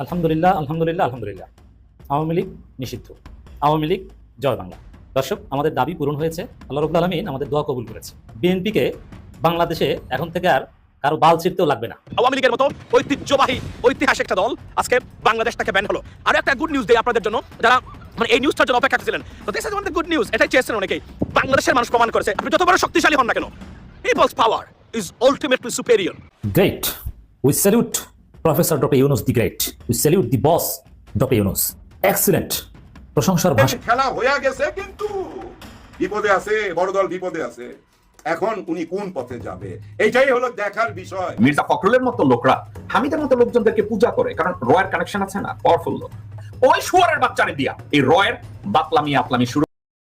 আলহামদুলিল্লাহ, আলহামদুলিল্লাহ, আলহামদুলিল্লাহ। আওয়ামী লীগ নিষিদ্ধ। আওয়ামী লীগ জয় বাংলা। দর্শক, আমাদের দাবি পূরণ হয়েছে। আল্লাহ রাব্বুল আলামিন আমাদের দোয়া কবুল করেছে। বিএনপিকে বাংলাদেশে এখন থেকে আর কারো বাল ছিঁড়তেও লাগবে না। আওয়ামী লীগের মতো ঐতিহ্যবাহী ঐতিহাসিক একটা দল আজকে বাংলাদেশ থেকে ব্যান হলো। আর একটা গুড নিউজ দেই আপনাদের জন্য, যারা মানে এই নিউজটার জন্য অপেক্ষা করছিলেন। তো this is one the good news. এটাই চেয়েছেন অনেকেই। বাংলাদেশের মানুষ প্রমাণ করেছে আপনি যত বড় শক্তিশালী হন না কেন, people's power is ultimately superior. Great. We salute professor doctor Yunus the great. We salute the boss doctor Yunus. Excellent. প্রশংসার ভাষা। খেলা হয়ে গেছে, কিন্তু বিপদে আছে, বড় দল বিপদে আছে। এখন উনি কোন পথে যাবে, এইটাই হলো দেখার বিষয়। মির্জা ফখরুলের মতো লোকরা হামিদের মতো লোকজনদেরকে পূজা করে, কারণ রয়ের কানেকশন আছে না, পাওয়ারফুল লোক। ওই শুয়ারের বাচ্চারে দিয়া এই রয়ের বাতলামি আপলামি শুরু।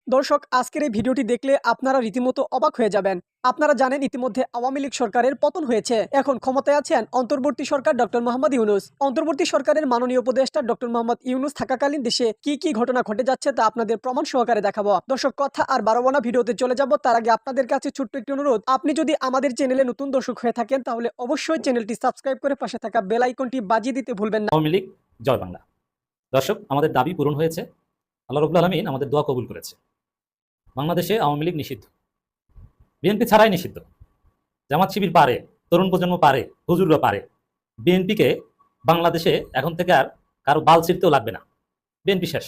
দর্শক, আজকের এই ভিডিওটি দেখলে আপনারা রীতিমতো অবাক হয়ে যাবেন। আপনারা জানেন ইতিমধ্যে আওয়ামী লীগ সরকারের পতন হয়েছে। এখন ক্ষমতায় আছেন অন্তর্বর্তী সরকার ডক্টর মোহাম্মদ ইউনুস। অন্তর্বর্তী সরকারের মাননীয় উপদেষ্টা ডক্টর মোহাম্মদ ইউনুস থাকাকালীন দেশে কি কি ঘটনা ঘটে যাচ্ছে তা আপনাদের প্রমাণ সহকারে দেখাবো। দর্শক, কথা আর বাড়াবো না, ভিডিওতে চলে যাব। তার আগে আপনাদের কাছে ছোট্ট একটি অনুরোধ, আপনি যদি আমাদের চ্যানেলে নতুন দর্শক হয়ে থাকেন তাহলে অবশ্যই চ্যানেলটি সাবস্ক্রাইব করে পাশে থাকা বেল আইকনটি বাজিয়ে দিতে ভুলবেন না। আওয়ামী লীগ জয় বাংলা। দর্শক, আমাদের দাবি পূরণ হয়েছে। আল্লাহ রাব্বুল আলামিন আমাদের দোয়া কবুল করেছে। বাংলাদেশে আওয়ামী লীগ নিষিদ্ধ। বিএনপি ছাড়াই নিষিদ্ধ। জামাত শিবির পারে, তরুণ প্রজন্ম পারে, হুজুররা পারে। বিএনপিকে বাংলাদেশে এখন থেকে আর কারো বাল ছিঁড়তেও লাগবে না। বিএনপি শেষ।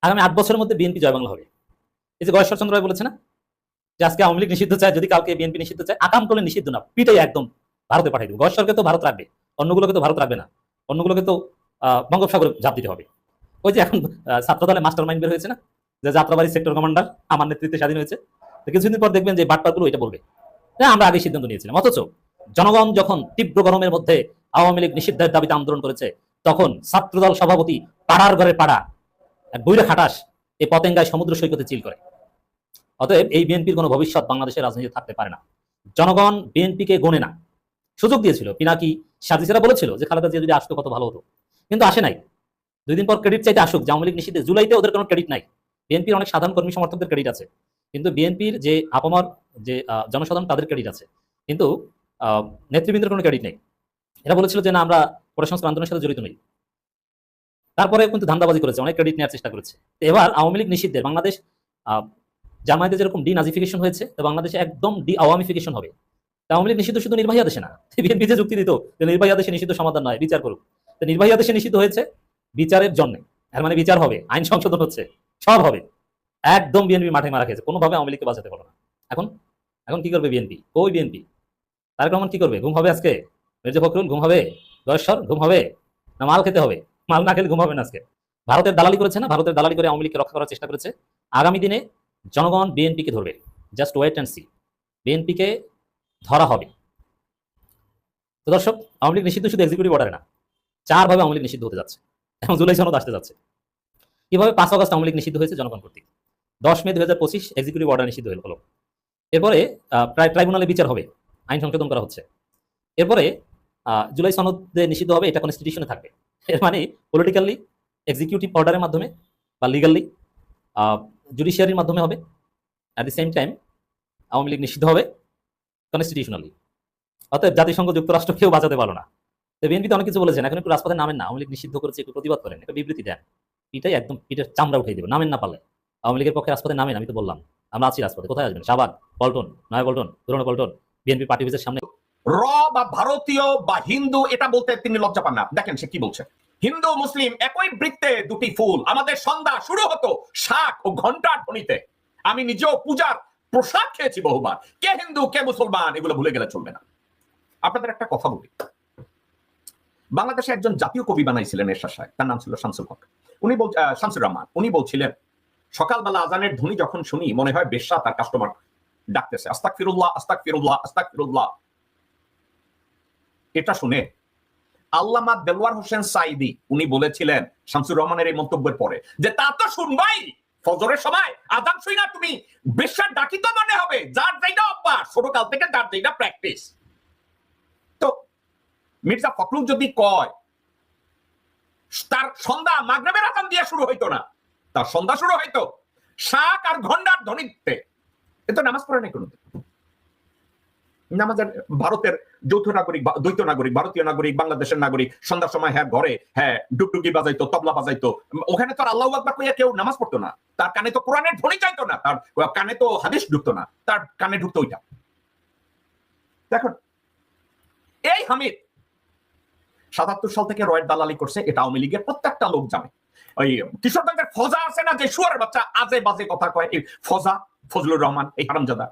আগামী 8 বছরের মধ্যে বিএনপি জয় বাংলা হবে। এই যে গয়েশ্বরচন্দ্র রায় বলেছে না যে আজকে আওয়ামী লীগ নিষিদ্ধ চায়, যদি কালকে বিএনপি নিষিদ্ধ চায়, আকাম করলে নিষিদ্ধ না, পিটাই একদম ভারতে পাঠিয়ে দেবে। গয়েশ্বরকে তো ভারত রাখবে, অন্যগুলোকে তো ভারত রাখবে না। অন্যগুলোকে তো বঙ্গোপসাগরে ঝাঁপ দিতে হবে। ওই যে এখন ছাত্র দলের মাস্টার মাইন্ড বের হয়েছে না, যে যাত্রাবাড়ি সেক্টর কমান্ডার আমার নেতৃত্বে স্বাধীন হয়েছে। তো কিছুদিন পর দেখবেন যে বাটপারগুলো এটা বলবে যে আমরা আগে সিদ্ধান্ত নিয়েছিলাম। অথচ জনগণ যখন তীব্র গরমের মধ্যে আওয়ামী লীগ নিষিদ্ধের দাবিতে আন্দোলন করেছে, তখন ছাত্রদল সভাপতি পাড়ার ঘরে পাড়া এক বইরা খাটাস এই পতেঙ্গায় সমুদ্র সৈকতে চিল করে। অতএব এই বিএনপির কোনো ভবিষ্যৎ বাংলাদেশের রাজনীতি থাকতে পারে না। জনগণ বিএনপিকে গণে না। সুযোগ দিয়েছিল, পিনাকি সাজিসেরা বলেছিল যে খালেদা জিয়া যদি আসতো কত ভালো হতো, কিন্তু আসে নাই। 2 দিন পর ক্রেডিট চাইতে আসুক যে আওয়ামী লীগ নিষিদ্ধে, জুলাইতে ওদের কোনো ক্রেডিট নাই। বিএনপির অনেক সাধারণ কর্মী সমর্থকদের ক্রেডিট আছে, কিন্তু বিএনপির যে আপামর যে জনসাধারণ তাদের ক্রেডিট আছে, কিন্তু নেতৃবৃন্দের কোনো ক্রেডিট নেই। এরা বলেছিল যে না, আমরা কোটা সংস্কার আন্দোলনের সাথে জড়িত নই। তারপরে কিন্তু ধান্দাবাজি করেছে, অনেক ক্রেডিট নেওয়ার চেষ্টা করেছে। এবার আওয়ামী লীগ নিষিদ্ধের বাংলাদেশ জামায়াতে যেরকম ডি নাজিফিকেশন হয়েছে, তো বাংলাদেশে একদম ডি আওয়ামিফিকেশন হবে। আওয়ামী লীগ নিষিদ্ধ শুধু নির্বাহী আদেশে না। বিএনপি যে যুক্তি দিত যে নির্বাহী আদেশে নিষিদ্ধ সমাধান নয়, বিচার করুক। তো নির্বাহী আদেশে নিষিদ্ধ হয়েছে বিচারের জন্য। এর মানে বিচার হবে, আইন সংশোধন হচ্ছে, সব হবে। একদম বিএনপি মাঠে মারা খেয়েছে, কোনোভাবে আওয়ামী লীগকে বাঁচাতে পারো না। এখন এখন কি করবে বিএনপি? ওই বিএনপি তারেক রহমান কি করবে? ঘুম হবে আজকে? মির্জা ফখরুল ঘুম হবে? গয়েশ্বর ঘুম হবে? না মাল খেতে হবে? মাল না খেলে ঘুম হবে না আজকে। ভারতের দালালি করেছে না, ভারতের দালালি করে আওয়ামী লীগকে রক্ষা করার চেষ্টা করেছে। আগামী দিনে জনগণ বিএনপিকে ধরবে। Just wait and see. বিএনপিকে ধরা হবে। তো দর্শক, আওয়ামী লীগ নিষিদ্ধ শুধু এক্সিকিউটিভ অর্ডারে না, 4 ভাবে আওয়ামী লীগ নিষিদ্ধ হতে যাচ্ছে। এখন জুলাই সনদ আসতে যাচ্ছে। কিভাবে? 5 আগস্ট আওয়ামী লীগ নিষিদ্ধ হয়েছে জনগণ কর্তৃক। 10 মে 2025 এক্সিকিউটিভ অর্ডার নিষিদ্ধ হলো। এরপরে ট্রাইব্যুনালে বিচার হবে, আইন সংশোধন করা হচ্ছে। এরপরে জুলাই সনদে নিষিদ্ধ হবে, এটা কনস্টিটিউশনে থাকবে। এর মানে পলিটিক্যালি এক্সিকিউটিভ অর্ডারের মাধ্যমে বা লিগালি জুডিশিয়ারির মাধ্যমে হবে। At the same time Awami League নিষিদ্ধ হবে কনস্টিটিউশনালি। অতএব জাতিসংঘ, যুক্তরাষ্ট্র কেউ বাঁচাতে পারলো না। তো বিএনপি তো অনেক কিছু বলেছেন, এখন একটু রাজপথে নামেন না, আওয়ামী লীগ নিষিদ্ধ করেছে একটু প্রতিবাদ করেন, একটা বিবৃতি দেন। পিটাই একদম পিঠের চামড়া উঠিয়ে দেবে, নামেন না পারলে। আওয়ামী লীগের পক্ষে রাজপথে নামেন, আমি তো বললাম আমরা আছি রাজপথে। কোথায় আসবেন? শাহবাগ, পল্টন, নয়া পল্টন, পুরনো পল্টন, বিএনপি পার্টি অফিসের সামনে। র বা ভারতীয় বা হিন্দু এটা বলতে তিনি লজ্জা পান না। দেখেন সে কি বলছে, হিন্দু মুসলিম একই বৃত্তে দুটি ফুল। আমাদের সন্ধ্যা শুরু হতো শাক ও ঘন্টার ধ্বনিতে। আমি নিজেও পূজার প্রসাদ খেয়েছি বহুবার। কে হিন্দু কে মুসলমান এগুলো ভুলে গেলে চলবে না। আপনাদের একটা কথা বলি, বাংলাদেশে একজন জাতীয় কবি বানাইছিলেন এরশাদ সাহেব, তার নাম ছিল শামসুল হক। উনি শামসুর রহমান। উনি বলছিলেন, সকালবেলা আজানের ধ্বনি যখন শুনি মনে হয় বেশ্যা তার কাস্টমার ডাকতেছে, আস্তাগফিরুল্লাহ আস্তাগফিরুল্লাহ আস্তাগফিরুল্লাহ। এটা শুনে আল্লামা দেলওয়ার হোসেন সাইদি উনি বলেছিলেন শামসুর রহমানের এই মন্তব্যের পরে যে তা তো শুনবাই, ফজরের সময় আজান শুই না তুমি বেশ্যার ডাকি তো মনে হবে, যার যেটা অভ্যাস ছোটকাল থেকে, যার যেটা প্র্যাকটিস। তো মির্জা ফখরুল যদি কয় তার সন্ধ্যা মাগরিবের আজান দিয়ে শুরু হইতো না, তার সন্ধ্যা শুরু হইতো শাক আর ঘন্টার ধ্বনিতে, এ তো নামাজ পড়ে নাই কোনোদিন। আমাদের ভারতের যৌথ নাগরিক, দ্বৈত নাগরিক, ভারতীয় নাগরিক, বাংলাদেশের নাগরিক, সন্ধ্যার সময় ঘরে ডুকডুকি বাজাইতো, তবলা বাজাইতো। ওখানে তো আল্লাহু আকবার কইয়া কেউ নামাজ পড়তো না, তার কানে তো কোরআনের ধ্বনি যাইতো না, তার কানে তো হাদিস ঢুকতো না, তার কানে ঢুকতো ওইটা। দেখুন এই হামিদ ৭৭ সাল থেকে রয়ের দালালি করছে, এটা আওয়ামী লীগের প্রত্যেকটা লোক জানে। ওই কিশোরগঞ্জের ফজা আছে না, যে শুয়ারের বাচ্চা আজে বাজে কথা কয়, এই ফজা, ফজলুর রহমান, এই হারামজাদা।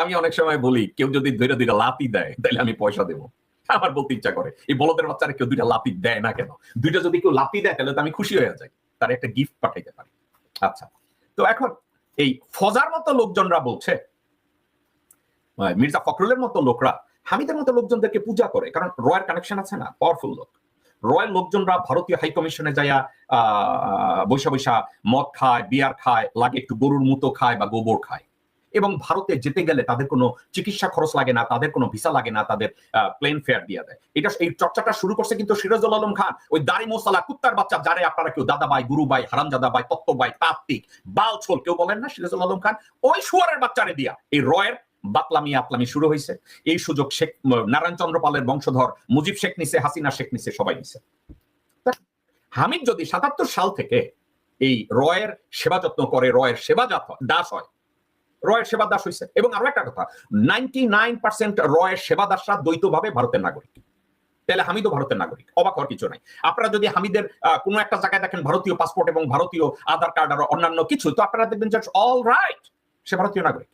আমি অনেক সময় বলি, কেউ যদি দুইটা লাতি দেয় তাহলে আমি পয়সা দেবো। আমার বলতে ইচ্ছা করে, এই বলদের বাচ্চারা কেউ দুইটা লাতি দেয় না কেন? দুইটা যদি কেউ লাতি দেয় তাহলে তো আমি খুশি হয়ে যাই, তার একটা গিফট পাঠাইতে পারি। আচ্ছা, তো এখন এই ফজার মতো লোকজনরা বলছে, মির্জা ফখরুলের মতো লোকরা হামিদের মতো লোকজনদেরকে পূজা করে, কারণ রয়ের কানেকশন আছে না, পাওয়ারফুল লোক। রয়্যাল লোকজনরা ভারতীয় হাই কমিশনে যাইয়া বৈশা বৈশা মদ খায়, বিয়ার খায়, লাগে একটু গরুর মুতো খায় বা গোবর খায়, এবং ভারতে যেতে গেলে তাদের কোনো চিকিৎসা খরচ লাগে না, তাদের কোনো ভিসা লাগে না, তাদের প্লেন ফেয়ার দিয়ে দেয়। এই চর্চাটা শুরু করছে কিন্তু সিরাজুল আলম খান, ওই দাড়ি মোসালা কুত্তার বাচ্চা, যারে আপনারা কেউ দাদা ভাই, গুরু ভাই, হারামজাদা ভাই, তত্ত্ব ভাই, তাত্ত্বিক, বালছোল কেউ বলেন না, সিরাজুল আলম খান ওই শুয়ারের বাচ্চারে দিয়া এই রয়ের বাতলামি আপলামি শুরু হয়েছে। এই সুযোগ শেখ নারায়ণ চন্দ্র পালের বংশধর মুজিব শেখ নিছে, হাসিনা শেখ নিছে, সবাই নিছে। হামিদ যদি ৭৭ সাল থেকে এই রয়ের সেবা যত্ন করে, রয়ের সেবা দাস হয়, রয়ের সেবা দাস হয়েছে। এবং আরো একটা কথা, 99% রয়ের সেবা দাসরা দ্বৈতভাবে ভারতের নাগরিক, তাহলে হামিদও ভারতের নাগরিক, অবাক হওয়ার কিছু নাই। আপনারা যদি হামিদের কোনো একটা জায়গায় দেখেন ভারতীয় পাসপোর্ট এবং ভারতীয় আধার কার্ড আর অন্যান্য কিছু, তো আপনারা দেখবেন যে অল রাইট, সে ভারতীয় নাগরিক।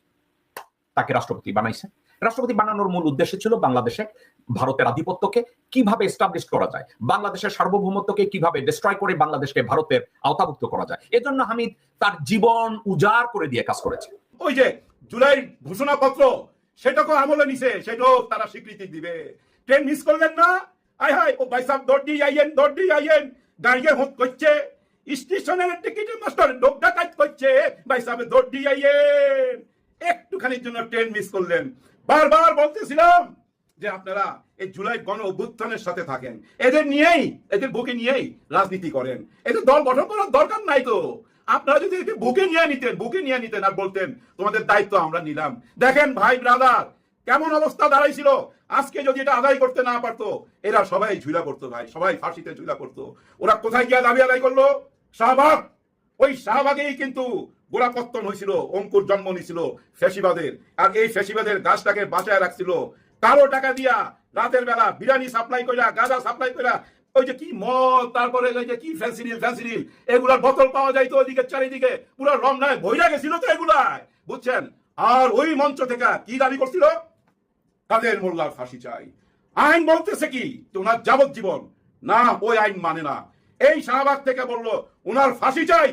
তাকে রাষ্ট্রপতি বানাইছে। রাষ্ট্রপতি বানানোর মূল উদ্দেশ্য ছিল বাংলাদেশে ভারতের আধিপত্যকে কিভাবে এস্টাবলিশ করা যায়, বাংলাদেশের সার্বভৌমত্বকে কিভাবে ডিস্ট্রয় করে বাংলাদেশকে ভারতের আওতাভুক্ত করা যায়। এজন্য হামিদ তার জীবন উজাড় করে দিয়ে কাজ করেছে। ওই যে জুলাই ঘোষণাপত্র, সেটাকে আমলে নিছে, সেটাও তারা স্বীকৃতি দিবে। ট্রেন মিস করলেন না, আয় হায়, ও ভাই সাহেব দৌড়ি আইয়েন, গাড়িয়ে হুঁত করছে, স্টেশনের টিকিটের মাস্টার লোক ডাকাত করছে, ভাই সাহেব দৌড়ি আইয়েন। একটুখানির জন্য ট্রেন মিস করলেন। বারবার বলতেছিলাম যে আপনারা এই জুলাই গণ অভ্যুত্থানের সাথে থাকেন, এদের নিয়েই, এদের বুকে নিয়েই রাজনীতি করেন, এদের দল গঠন করার দরকার নাই তো। আপনারা যদি একে বুকে নিয়ে নিতেন আর বলতেন তোমাদের দায়িত্ব আমরা নিলাম। দেখেন ভাই ব্রাদার, কেমন অবস্থা দাঁড়াইছিল। আজকে যদি এটা আদায় করতে না পারতো, এরা সবাই ঝুলা করতো ভাই, সবাই ফাঁসিতে ঝুলা করতো। ওরা কোথায় গিয়ে দাবি আদায় করলো? শাহবাগ। ওই শাহবাগেই কিন্তু গোড়াপত্তন হয়েছিল, অঙ্কুর জন্ম নিয়েছিল ফ্যাসিবাদের। আর এই ফ্যাসিবাদের গাছটাকে বাঁচায় রাখছিল কারো টাকা দিয়া, রাতের বেলা বিরিয়ানি সাপ্লাই কইরা, গাঁজা সাপ্লাই কইরা, ওই যে কি মদ, তারপরে ওই যে কি ফ্যাসিলিল এগুলার বোতল পাওয়া যাইতো ওইদিকে চারিদিকে, পুরো রমনায় ভইরা গেছিল তো এগুলাই, বুঝছেন। আর ওই মঞ্চ থেকে কি দাবি করছিল? কাদের মোল্লার ফাঁসি চাই। আইন বলতেছে কি ওনার যাবজ্জীবন, না ওই আইন মানে না। এই শাহবাগ থেকে বলল ওনার ফাঁসি চাই,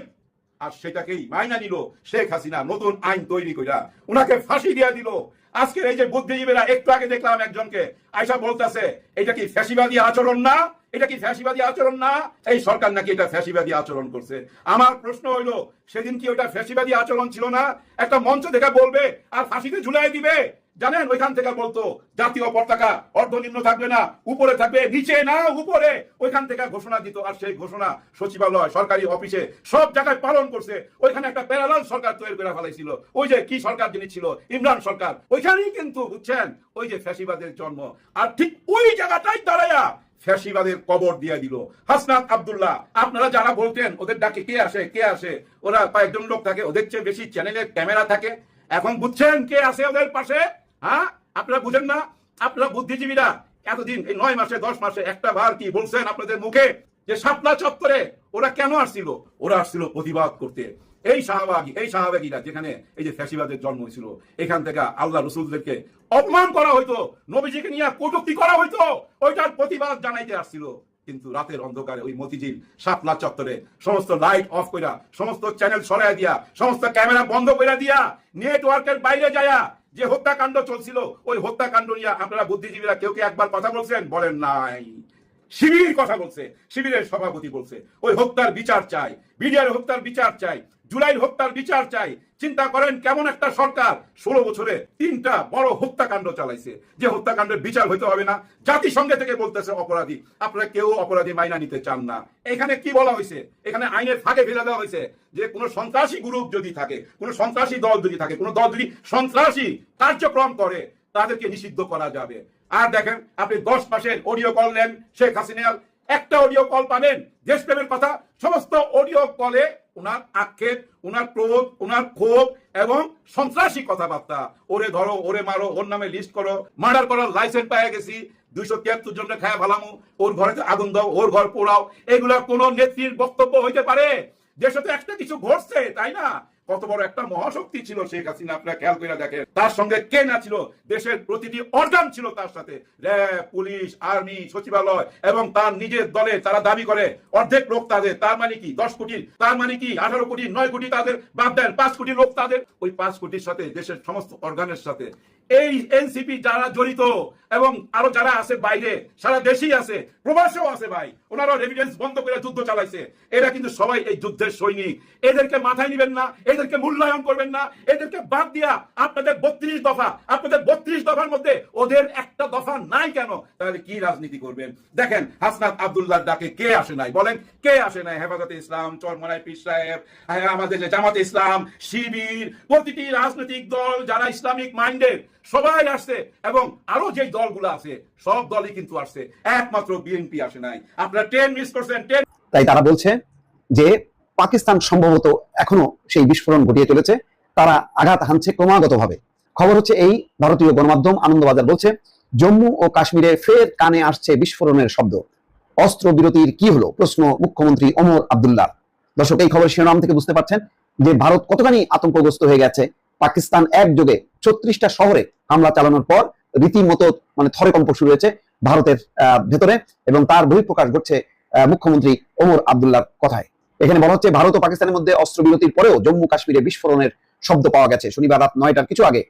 আর সেটাকেই মাইনা নিল শেখ হাসিনা, নতুন আইন তৈরি কইরা ওনাকে ফাঁসি দিয়া দিল। আজকের এই যে বুদ্ধিজীবীরা, একটু আগে দেখলাম একজনকে আয়সা বলতেছে এটা কি ফ্যাসিবাদী আচরণ না, এটা কি ফ্যাসিবাদী আচরণ না, এই সরকার নাকি এটা ফ্যাসিবাদী আচরণ করছে। আমার প্রশ্ন হইল, সেদিন কি ওটা ফ্যাসিবাদী আচরণ ছিল না? একটা মঞ্চ থেকে বলবে আর ফাঁসিতে ঝুলাই দিবে। জানেন, ওইখান থেকে বলতো জাতীয় পতাকা অর্ধনিম্ন থাকবে না, উপরে থাকবে, নিচে না উপরে। ওইখান থেকে ঘোষণা দিত, আর সেই ঘোষণা সচিবালয়, সরকারি অফিসে, সব জায়গায় পালন করছে। ওইখানে একটা প্যারালাল সরকার তৈরি করে ফেলাইছিল। ওই যে কি সরকার যিনি ছিল, ইমরান সরকার, ওইখানেই কিন্তু বুঝছেন ওই যে ফ্যাসিবাদের জন্ম। আর ঠিক ওই জায়গাটাই দাঁড়ায়া ফ্যাসিবাদের কবর দিয়ে দিল হাসনাত আব্দুল্লাহ। আপনারা যারা বলতেন ওদের ডাকে কে আসে, ওরা কয়েকজন লোক থাকে, ওদের চেয়ে বেশি চ্যানেলের ক্যামেরা থাকে। এখন বুঝছেন কে আছে ওদের পাশে? হ্যাঁ, আপনারা বুঝেন না? আপনারা বুদ্ধিজীবীরা এতদিন, এই 9 মাসে 10 মাসে একটা বার কি বলছেন আপনাদের মুখে যে শাপলা চত্বরে ওরা কেন আসছিল? ওরা আসছিল প্রতিবাদ করতে। এই শাহবাগীরা যেখানে এই যে ফ্যাসিবাদের জন্ম হয়েছিল, এখান থেকে আল্লাহ রসুলদেরকে অপমান করা হইতো, নবীজিকে নিয়ে কটূক্তি করা হইতো, ওইটার প্রতিবাদ জানাইতে আসছিল। কিন্তু রাতের অন্ধকারে ওই মতিঝিল শাপলা চত্বরে সমস্ত লাইট অফ কইরা, সমস্ত চ্যানেল সরাইয়া দিয়া, সমস্ত ক্যামেরা বন্ধ কইরা দিয়া, নেটওয়ার্কের বাইরে যায়া যে হত্যাকাণ্ড চলছিল, ওই হত্যাকাণ্ড নিয়ে আপনারা বুদ্ধিজীবীরা কেউ কি একবার কথা বলছেন? বলেন নাই। শিবির কথা বলছে, শিবিরের সভাপতি বলছে ওই হত্যার বিচার চাই, বিডিআর হত্যার বিচার চাই। জুলাই হত্যার বিচার চাই। চিন্তা করেন কেমন একটা সরকার 16 বছরে 3টা বড় হত্যাকাণ্ড চালাইছে, যে হত্যাকাণ্ডের বিচার হইতে হবে না। জাতিসংঘ থেকে বলতেছে অপরাধী, আপনারা কেউ অপরাধী মাইনা নিতে চান না। এখানে কি বলা হয়েছে? এখানে আইনের ফাঁকে ফেলে দেওয়া হয়েছে যে কোনো সন্ত্রাসী গ্রুপ যদি থাকে, কোনো সন্ত্রাসী দল যদি থাকে, কোনো দল যদি সন্ত্রাসী কার্যক্রম করে, তাদেরকে নিষিদ্ধ করা যাবে। আর দেখেন, আপনি 10 মাসের অডিও কল নেন শেখ হাসিনার, একটা অডিও কল পাবেন দেশপ্রেমের কথা। সমস্ত অডিও কলে ওনার আক্ষেপ, ওনার ক্রোধ, ওনার ক্ষোভ এবং সন্ত্রাসী কথাবার্তা। ওরে ধরো, ওরে মারো, ওর নামে লিস্ট করো, মার্ডার করার লাইসেন্স পেয়ে গেছি, 273 জনকে খায়া ভালামু, ওর ঘরে আগুন দাও, ওর ঘর পোড়াও, এগুলা কোন নেত্রীর বক্তব্য হইতে পারে? দেশে তো একটা কিছু ঘটছে, তাই না? কত বড় একটা মহাশক্তি ছিল শেখ হাসিনা, আপনারা খেয়াল করে দেখেন। তার সঙ্গে কে না ছিল? দেশের প্রতিটি অর্গান ছিল তার সাথে, র্যাব, পুলিশ, আর্মি, সচিবালয় এবং তার নিজের দলে। তারা দাবি করে অর্ধেক লোক তাদের, তার মানে কি 10 কোটি, তার মানে কি 18 কোটি, 9 কোটি তাদের, বাদ দেন 5 কোটি লোক তাদের। ওই 5 কোটির সাথে দেশের সমস্ত অর্গানের সাথে এই এনসিপি যারা জড়িত এবং আরো যারা আছে বাইরে, সারা দেশেই আছে, প্রবাসেও আছে ভাই, ওনারা এভিডেন্স বন্ধ করে যুদ্ধ চালাইছে। এরা কিন্তু সবাই এই যুদ্ধের সৈনিক। এদেরকে মাথায় নিবেন না, এদেরকে মূল্যায়ন করবেন না, এদেরকে বাদ দিয়া আপনাদের 32 দফা, আপনাদের 32 দফার মধ্যে ওদের একটা দফা নাই কেন? তাহলে কি রাজনীতি করবেন? দেখেন, হাসনাত আব্দুল্লাহর ডাকে কে আসে নাই বলেন? কে আসে নাই? হেফাজতে ইসলাম, চরমনাই পীর সাহেব, আমাদের যে জামাতে ইসলাম, শিবির, প্রতিটি রাজনৈতিক দল যারা ইসলামিক মাইন্ডেড সবাই আসছে, এবং আরো যে দলগুলো আছে সব দলই কিন্তু আসছে, একমাত্র বিএনপি আসে নাই। আপনারা ট্রেন মিস করছেন, ট্রেন। তাই তারা বলছে যে পাকিস্তান সম্ভবত এখনো সেই বিস্ফোরণ ঘটিয়ে চলেছে, তারা আঘাত হানছে ক্রমাগতভাবে। খবর হচ্ছে এই, ভারতীয় গণমাধ্যম আনন্দবাজার বলছে জম্মু ও কাশ্মীরে ফের কানে আসছে বিস্ফোরণের শব্দ। অস্ত্র বিরতির কি হলো, প্রশ্ন মুখ্যমন্ত্রী ওমর আব্দুল্লাহ। দর্শক, এই খবর শিরোনাম থেকে বুঝতে পারছেন যে ভারত কতখানি আতঙ্কগ্রস্ত হয়ে গেছে। পাকিস্তান একযোগে 36টা শহরে হামলা চালানোর পর রীতিমতো থরেকম্প শুরু হয়েছে ভারতের ভেতরে, এবং তার বহিঃপ্রকাশ ঘটছে মুখ্যমন্ত্রী ওমর আব্দুল্লাহর কথায়। এখানে বলা হচ্ছে ভারত ও পাকিস্তানের মধ্যে অস্ত্রবিরতির পরেও জম্মু কাশ্মীরে বিস্ফোরণের শব্দ পাওয়া গেছে। শনিবার রাত 9টার কিছু আগে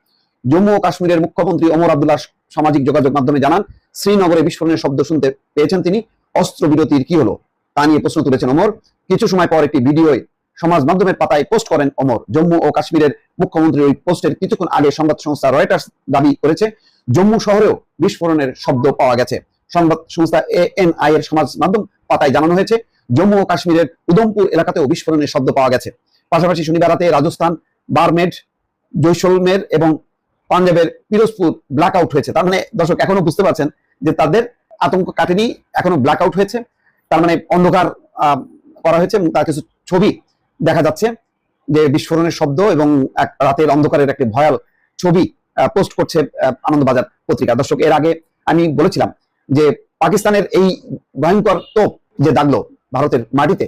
জম্মু ও কাশ্মীরের মুখ্যমন্ত্রী ওমর আব্দুল্লাহ সামাজিক যোগাযোগ মাধ্যমে জানান, শ্রীনগরে বিস্ফোরণের শব্দ শুনতে পেয়েছেন তিনি। অস্ত্রবিরতির কি হলো তা নিয়ে প্রশ্ন তুলেছেন ওমর। কিছু সময় পর একটি ভিডিওয় সমাজ মাধ্যমের পাতায় পোস্ট করেন ওমর। জম্মু ও কাশ্মীরের মুখ্যমন্ত্রীর ওই পোস্টের কিছুক্ষণ আগে সংবাদ সংস্থা রয়টার্স দাবি করেছে জম্মু শহরেও বিস্ফোরণের শব্দ পাওয়া গেছে। সংবাদ সংস্থা ANI এর সমাজ মাধ্যম পাতায় জানানো হয়েছে জম্মু ও কাশ্মীরের উধমপুর এলাকাতেও বিস্ফোরণের শব্দ পাওয়া গেছে। পাশাপাশি শনিবার রাতে রাজস্থান, বারমেড, জৈসলমের এবং পাঞ্জাবের পিরোজপুর ব্ল্যাক আউট হয়েছে। তার মানে দর্শক এখনো বুঝতে পারছেন যে তাদের আতঙ্ক কাটেনি, এখনো ব্ল্যাক আউট হয়েছে। তার মানে অন্ধকার করা হয়েছে, তার কিছু ছবি দেখা যাচ্ছে যে বিস্ফোরণের শব্দ এবং এক রাতের অন্ধকারের একটি ভয়াল ছবি পোস্ট করছে আনন্দবাজার পত্রিকা। দর্শক, এর আগে আমি বলেছিলাম যে পাকিস্তানের এই ভয়ঙ্কর তোপ যে দাগলো ভারতের মাটিতে,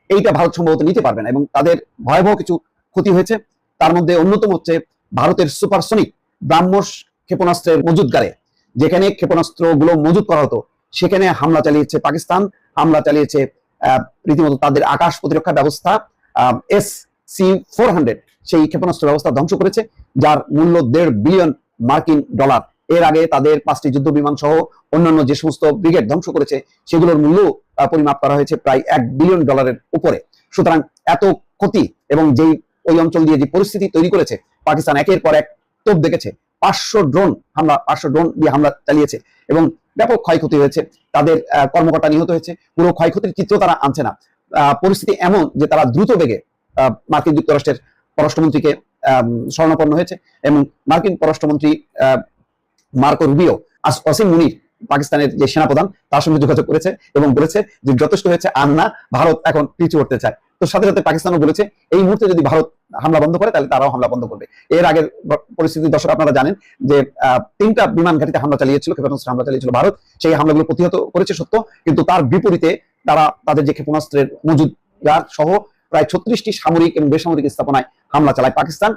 এইটা ভারত সম্ভবত নিতে পারবে না এবং তাদের ভয়াবহ কিছু ক্ষতি হয়েছে। তার মধ্যে অন্যতম হচ্ছে ভারতের সুপারসনিক ব্রাহ্মস ক্ষেপণাস্ত্রের মজুদগারে, যেখানে ক্ষেপণাস্ত্রগুলো মজুদ করা হতো, সেখানে হামলা চালিয়েছে পাকিস্তান। হামলা চালিয়েছে রীতিমতো তাদের আকাশ প্রতিরক্ষা ব্যবস্থা SC-400 সেই ক্ষেপণাস্ত্র ব্যবস্থা ধ্বংস করেছে, যার মূল্য $1.5 বিলিয়ন মার্কিন ডলার। এর আগে তাদের 5টি যুদ্ধ বিমান সহ অন্যান্য যে সমস্ত ব্রিগেড ধ্বংস করেছে সেগুলোর মূল্য পরিমাপ করা হয়েছে প্রায় $1 বিলিয়ন উপরে। সুতরাং এত ক্ষতি এবং যেই ওই অঞ্চল দিয়ে যে পরিস্থিতি তৈরি করেছে, পাকিস্তান একের পর এক তোপ দেখেছে, 500 ড্রোন দিয়ে হামলা চালিয়েছে এবং ব্যাপক ক্ষয়ক্ষতি হয়েছে। তাদের কর্মকর্তা নিহত হয়েছে। পুরো ক্ষয়ক্ষতির চিত্র তারা আনছে না। পরিস্থিতি এমন যে তারা দ্রুত বেগে মার্কিন যুক্তরাষ্ট্রের পররাষ্ট্রমন্ত্রীকে শরণাপন্ন হয়েছে এবং মার্কিন পররাষ্ট্রমন্ত্রী মার্কো রুবিও অসীম মুনির, পাকিস্তানের যে সেনাপ্রধান, তার সঙ্গে যোগাযোগ করেছে এবং বলেছে যে যথেষ্ট হয়েছে, আর না, ভারত এখন পিছু উঠতে চায়। তো সাথে সাথে পাকিস্তানও বলেছে এই মুহূর্তে যদি ভারত হামলা বন্ধ করে তাহলে তারাও হামলা বন্ধ করবে। এর আগের পরিস্থিতি দর্শক আপনারা জানেন যে 3টা বিমান ঘাঁটিতে হামলা চালিয়েছিল, ক্ষেপণাস্ত্র হামলা চালিয়েছিল ভারত। সেই হামলাগুলো প্রতিহত করেছে সত্য, কিন্তু তার বিপরীতে তারা তাদের যে ক্ষেপণাস্ত্রের মজুদগার সহ প্রায় 36টি সামরিক এবং বেসামরিক স্থাপনায় হামলা চালায় পাকিস্তান,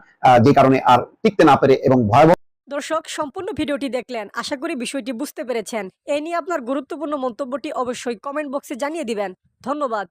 যে কারণে আর টিকতে না পেরে এবং ভয়াবহ। দর্শক, সম্পূর্ণ ভিডিওটি দেখলেন, আশা করি বিষয়টি বুঝতে পেরেছেন। এই নিয়ে আপনার গুরুত্বপূর্ণ মন্তব্যটি অবশ্যই কমেন্ট বক্সে জানিয়ে দিবেন। ধন্যবাদ।